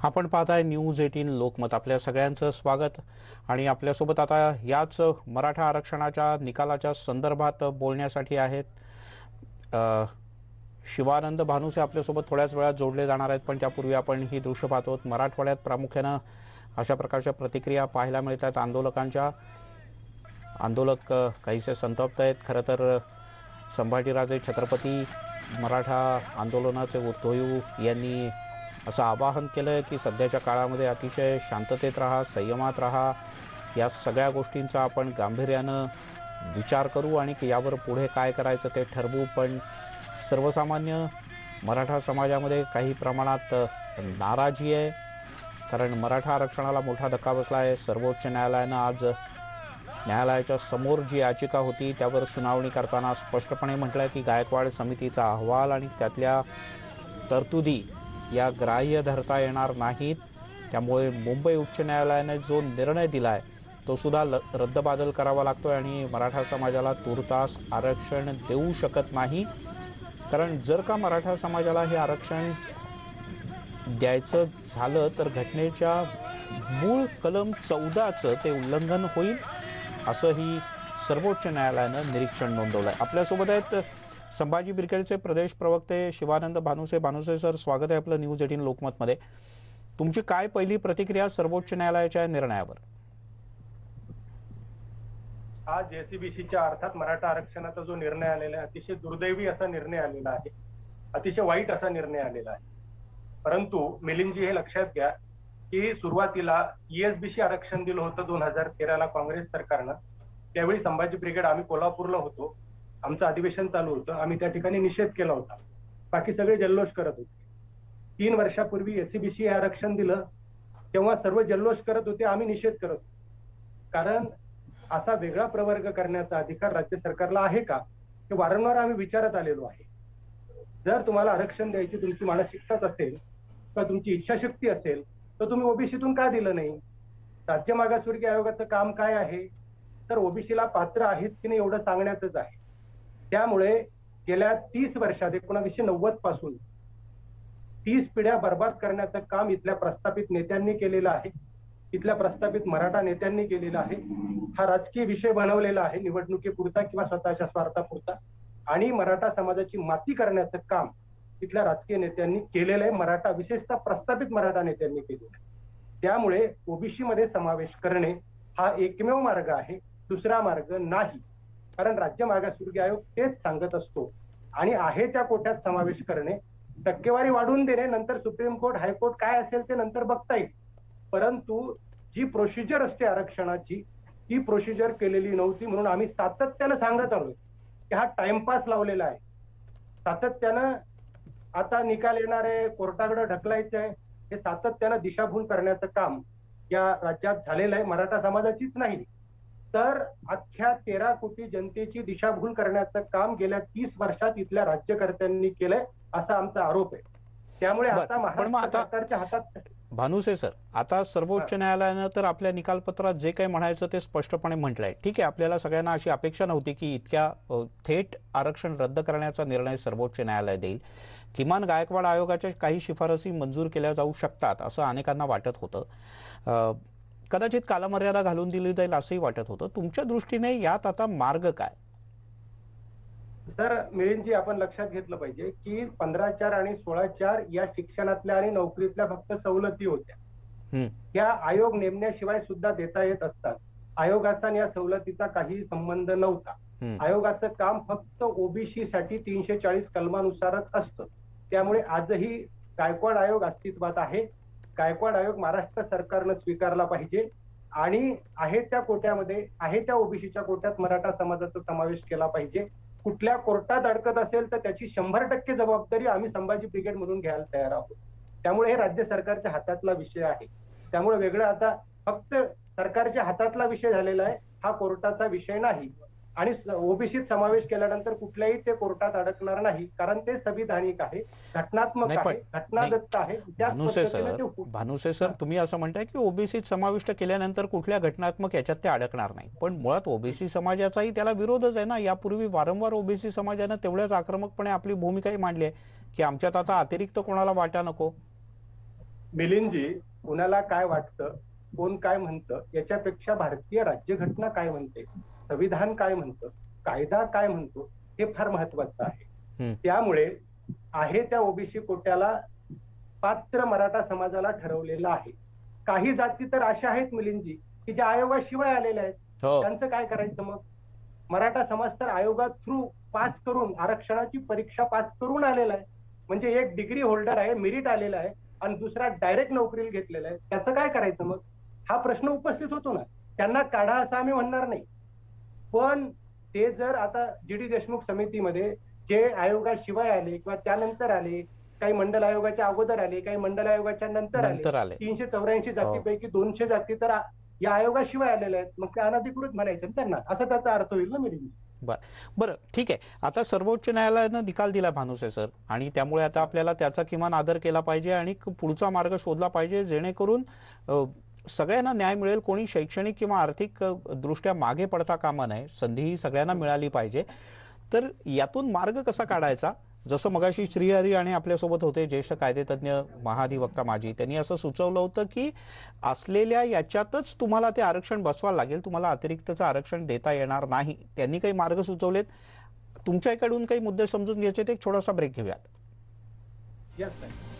आपण पाहताय न्यूज 18 लोकमत। आपल्या सगळ्यांचं स्वागत। आणि आपल्यासोबत आता याच मराठा आरक्षणाच्या निकालाच्या संदर्भात बोलण्यासाठी आहेत शिवानंद भानुसे आपल्यासोबत थोड्याच वेळात जोडले जाणार आहेत। पण त्यापूर्वी आपण ही दृश्य पाहतो। मराठवाड्यात प्रामुख्याने अशा प्रकारच्या प्रतिक्रिया पाहायला मिळतात। आंदोलक काहीसे संतप्त आहेत। खरं तर संभाजीराजे छत्रपती मराठा आंदोलनाचे उद्धव यांनी असं आवाहन केलं की सध्याच्या काळामध्ये अतिशय शांततेत राहा, संयमात राहा। या सगळ्या गोष्टींचा आपण गांभीर्यानं विचार करू आणि यावर पुढे काय करायचं ते ठरवू। पण सर्वसामान्य मराठा समाजामध्ये काही प्रमाणात नाराजी आहे, कारण मराठा आरक्षणाला मोठा धक्का बसला आहे। सर्वोच्च न्यायालयानं आज न्यायालयाच्या समोर जी याचिका होती त्यावर सुनावणी करताना स्पष्टपणे म्हटलं की गायकवाड समितीचा अहवाल आणि त्यातल्या तरतुदी या ग्राह्य धरता येणार नाहीत। त्यामुळे मुंबई उच्च न्यायालयाने जो निर्णय दिला आहे तो सुद्धा रद्दबादल करावा लागतोय आणि मराठा समाजाला तुर्तास आरक्षण देऊ शकत नाही। कारण जर का मराठा समाजाला हे आरक्षण द्यायचं झालं तर घटनेच्या मूळ कलम 14चं ते उल्लंघन होईल, असंही सर्वोच्च न्यायालयानं निरीक्षण नोंदवलं आहे। आपल्यासोबत आहेत संभाजी ब्रिगेडचे प्रदेश प्रवक्ते शिवानंद भानुसे। भानुसे सर, स्वागत आहे आपलं न्यूज 18 लोकमतमध्ये। तुमची काय पहिली प्रतिक्रिया सर्वोच्च न्यायालयाच्या निर्णयावर? आज एसीबीसीच्या अर्थात मराठा आरक्षणाचा जो निर्णय आलेला आहे अतिशय दुर्दैवी असा निर्णय आलेला आहे, अतिशय वाईट असा निर्णय आलेला आहे। परंतु मिलिंदजी हे लक्षात घ्या की सुरुवातीला ईएसबीसी आरक्षण दिलं होतं 2013ला काँग्रेस सरकारनं। त्यावेळी संभाजी ब्रिगेड आम्ही कोल्हापूरला होतो, आमचं अधिवेशन चालू होतं, आम्ही त्या ठिकाणी निषेध केला होता। बाकी सगळे जल्लोष करत होते। 3 वर्षापूर्वी एसीबीसी हे आरक्षण दिलं तेव्हा सर्व जल्लोष करत होते, आम्ही निषेध करत होतो। कारण असा वेगळा प्रवर्ग करण्याचा अधिकार राज्य सरकारला आहे का, हे वारंवार आम्ही विचारत आलेलो आहे। जर तुम्हाला आरक्षण द्यायची तुमची मानसिकताच असेल किंवा तुमची इच्छाशक्ती असेल तर तुम्ही ओबीसीतून का दिलं नाही? राज्य मागासवर्गीय आयोगाचं काम काय आहे तर ओबीसीला पात्र आहेत की नाही एवढं सांगण्याचंच आहे। त्यामुळे गेल्या 30 वर्षात 1990 पासून 30 पिढ्या बर्बाद करण्याचं काम इथल्या प्रस्थापित नेत्यांनी केलेलं आहे, इथल्या प्रस्थापित मराठा नेत्यांनी केलेला आहे। हा राजकीय विषय बनवलेला आहे निवडणुकीपुरता किंवा स्वतःच्या स्वार्थापुरता, आणि मराठा समाजाची माती करण्याचं काम इथल्या राजकीय नेत्यांनी केलेलं आहे, मराठा विशेषतः प्रस्थापित मराठा नेत्यांनी केलेलं आहे। त्यामुळे ओबीसी मध्ये समावेश करणे हा एकमेव मार्ग आहे, दुसरा मार्ग नाही। कारण राज्य मागासवर्गीय आयोग तेच सांगत असतो आणि आहे त्या कोट्यात समावेश करणे, टक्केवारी वाढवून देणे, नंतर सुप्रीम कोर्ट हायकोर्ट काय असेल ते नंतर बघता येईल। परंतु जी प्रोसिजर असते आरक्षणाची ती प्रोसिजर केलेली नव्हती, म्हणून आम्ही सातत्यानं सांगत आलोय की हा टाइमपास लावलेला आहे। सातत्यानं आता निकाल येणार आहे, कोर्टाकडे ढकलायचं आहे, हे सातत्यानं दिशाभूल करण्याचं काम या राज्यात झालेलं आहे। मराठा समाजाचीच नाही तर अख्ख्या 13 कोटी जनतेची दिशाभूल करण्याचं काम गेल्या 30 वर्षात इथल्या राज्यकर्त्यांनी केलंय असा आमचा आरोप आहे। त्यामुळे आता महाराष्ट्र सरकारच्या हातात। भानुसे सर, आता सर्वोच्च न्यायालयानं तर आपल्या निकालपत्रात जे काही म्हणायचं ते स्पष्टपणे म्हटलंय। ठीक आहे, आपल्याला सगळ्यांना अशी अपेक्षा नव्हती की इतक्या थेट आरक्षण रद्द करण्याचा निर्णय सर्वोच्च न्यायालय देईल। किमान गायकवाड आयोगाच्या काही शिफारसी मंजूर केल्या जाऊ शकतात असं अनेकांना वाटत होतं। कदाचित कालमर्यादा घालून दिली जाईल असंही वाटत होतं। तुमच्या दृष्टीने यात आता मार्ग काय? तर मिलिंदजी, आपण लक्षात घेतलं पाहिजे की 15/4 आणि 16/4 या शिक्षणातल्या आणि नोकरीतल्या फक्त सवलती होत्या। या आयोग नेमण्याशिवाय सुद्धा देता येत असतात। आयोगाचा या सवलतीचा काही संबंध नव्हता। आयोगाचं काम फक्त ओबीसी साठी 340 कलमानुसारच असतं। त्यामुळे आजही गायकवाड आयोग अस्तित्वात आहे। गायकवाड आयोग महाराष्ट्र सरकारनं स्वीकारला पाहिजे आणि आहे त्या कोट्यामध्ये, आहे त्या ओबीसीच्या कोट्यात मराठा समाजाचा समावेश केला पाहिजे। कुठल्या कोर्टात अडकत असेल तर त्याची 100% जबाबदारी आम्ही संभाजी ब्रिगेड म्हणून घ्यायला तयार आहोत। त्यामुळे हे राज्य सरकारच्या हातातला विषय आहे। त्यामुळे वेगळं आता फक्त सरकारच्या हातातला विषय झालेला आहे, हा कोर्टाचा विषय नाही। आणि ओबीसीत समावेश केल्यानंतर कुठल्याही ते कोर्टात अडकणार नाही, कारण ते संविधानिक आहे, घटनात्मक आहे, घटनादत्त आहे। भानुसे सर, तुम्ही असं म्हणताय की ओबीसीत समाविष्ट केल्यानंतर कुठल्या घटनात्मक याच्यात ते अडकणार नाही, पण मुळात ओबीसी समाजाचाही त्याला विरोधच आहे ना। यापूर्वी वारंवार ओबीसी समाजानं तेवढ्याच आक्रमकपणे आपली भूमिकाही मांडली आहे की आमच्यात आता अतिरिक्त कोणाला वाटा नको। मिलिंदजी, कुणाला काय वाटतं, कोण काय म्हणतं, याच्यापेक्षा भारतीय राज्यघटना काय म्हणते, संविधान काय म्हणतं, कायदा काय म्हणतो, हे फार महत्वाचं आहे. त्यामुळे आहे त्या ओबीसी कोट्याला पात्र मराठा समाजाला ठरवलेलं आहे. काही जाती तर अशा आहेत मिलिंदजी की ज्या आयोगाशिवाय आलेल्या आहेत. त्यांचं काय करायचं मग? मराठा समाज तर आयोगा थ्रू पास करून, आरक्षणाची परीक्षा पास करून आलेला आहे. म्हणजे एक डिग्री होल्डर आहे, मेरिट आलेला आहे, आणि दुसरा डायरेक्ट नोकरीला घेतलेला आहे. त्याचं काय करायचं मग? हा प्रश्न उपस्थित होतो ना. त्यांना काढा असं आम्ही म्हणणार नाही, पण ते जर आता जी.डी. देशमुख समितीमध्ये जे आयोगाशिवाय आले किंवा त्यानंतर आले, काही मंडल आयोगाच्या अगोदर आले, काही मंडल आयोगाच्या नंतर आले, 384 जातीपैकी 200 जाती तर या आयोगाशिवाय आलेल्या आहेत. मग ते अनधिकृत म्हणायचं त्यांना, असा त्याचा अर्थ होईल ना मिलिंद. बरं, ठीक आहे. आता सर्वोच्च न्यायालयानं निकाल दिला भानुसे सर, आणि त्यामुळे आता आपल्याला त्याचा किमान आदर केला पाहिजे आणि पुढचा मार्ग शोधला पाहिजे, जेणेकरून सगळ्यांना न्याय मिळेल. कोणी शैक्षणिक किंवा आर्थिक दृष्ट्या मागे पडता कामा नये. संधी ही सगळ्यांना मिळाली पाहिजे. तर यातून मार्ग कसा काढायचा? जसं मगाशी श्रीहरी आणि आपल्यासोबत होते ज्येष्ठ कायदेतज्ञ महाधिवक्ता माजी, त्यांनी असं सुचवलं होतं की असलेल्या याच्यातच तुम्हाला ते आरक्षण बसवावं लागेल, तुम्हाला अतिरिक्तचं आरक्षण देता येणार नाही. त्यांनी काही मार्ग सुचवलेत. तुमच्याकडून काही मुद्दे समजून घ्यायचे, एक छोटासा ब्रेक घेऊयात. Yes sir.